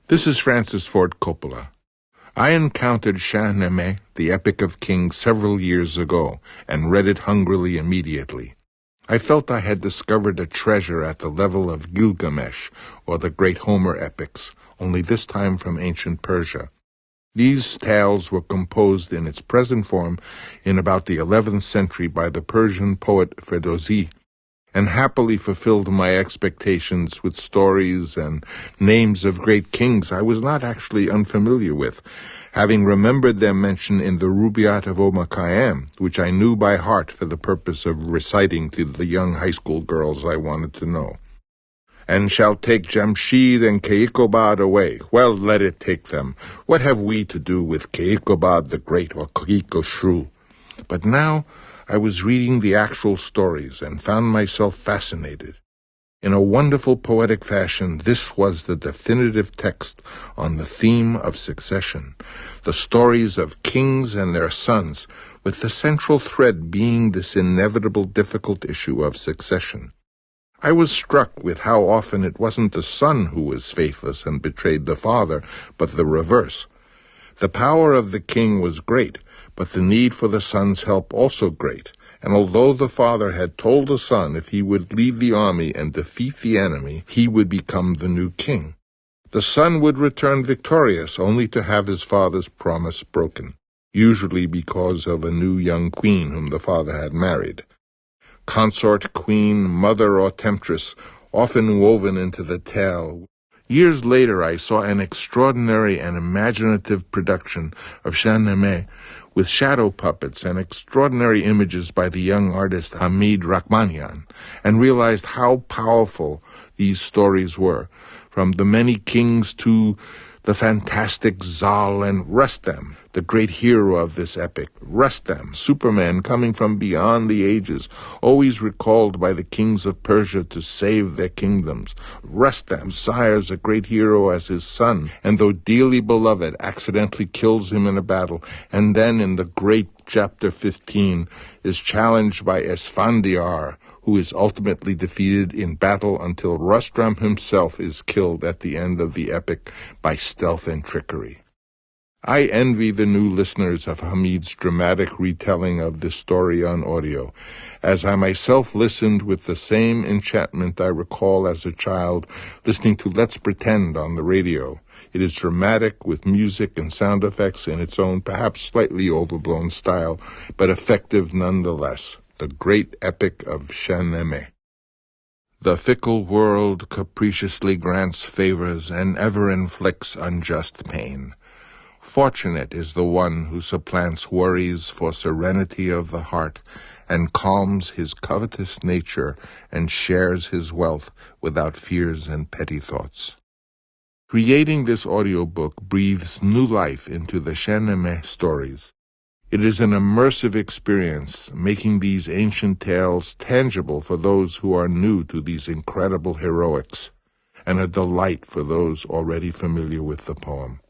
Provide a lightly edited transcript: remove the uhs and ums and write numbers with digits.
This is Francis Ford Coppola. I encountered Shahnameh, the Epic of Kings, several years ago, and read it hungrily immediately. I felt I had discovered a treasure at the level of Gilgamesh, or the great Homer epics, only this time from ancient Persia. These tales were composed in its present form in about the 11th century by the Persian poet Ferdowsi, and happily fulfilled my expectations with stories and names of great kings I was not actually unfamiliar with, having remembered their mention in the Rubaiyat of Omar Khayyam, which I knew by heart for the purpose of reciting to the young high school girls I wanted to know. And shall take Jamshid and Kayikobad away. Well, let it take them. What have we to do with Kayikobad the Great or Kayikosru? But now I was reading the actual stories and found myself fascinated. In a wonderful poetic fashion, this was the definitive text on the theme of succession, the stories of kings and their sons, with the central thread being this inevitable difficult issue of succession. I was struck with how often it wasn't the son who was faithless and betrayed the father, but the reverse. The power of the king was great, but the need for the son's help also great, and although the father had told the son if he would lead the army and defeat the enemy, he would become the new king, the son would return victorious only to have his father's promise broken, usually because of a new young queen whom the father had married. Consort, queen, mother, or temptress, often woven into the tale. Years later I saw an extraordinary and imaginative production of Shahnameh with shadow puppets and extraordinary images by the young artist Hamid Rahmanian, and realized how powerful these stories were, from the many kings to the fantastic Zal and Rustam, the great hero of this epic. Rustam, Superman coming from beyond the ages, always recalled by the kings of Persia to save their kingdoms. Rustam sires a great hero as his son, and though dearly beloved, accidentally kills him in a battle, and then in the great chapter 15 is challenged by Esfandiar, who is ultimately defeated in battle until Rustam himself is killed at the end of the epic by stealth and trickery. I envy the new listeners of Hamid's dramatic retelling of this story on audio, as I myself listened with the same enchantment I recall as a child listening to Let's Pretend on the radio. It is dramatic with music and sound effects in its own, perhaps slightly overblown style, but effective nonetheless. The great epic of Shahnameh. The fickle world capriciously grants favors and ever inflicts unjust pain. Fortunate is the one who supplants worries for serenity of the heart and calms his covetous nature and shares his wealth without fears and petty thoughts. Creating this audiobook breathes new life into the Shahnameh stories. It is an immersive experience, making these ancient tales tangible for those who are new to these incredible heroics, and a delight for those already familiar with the poem.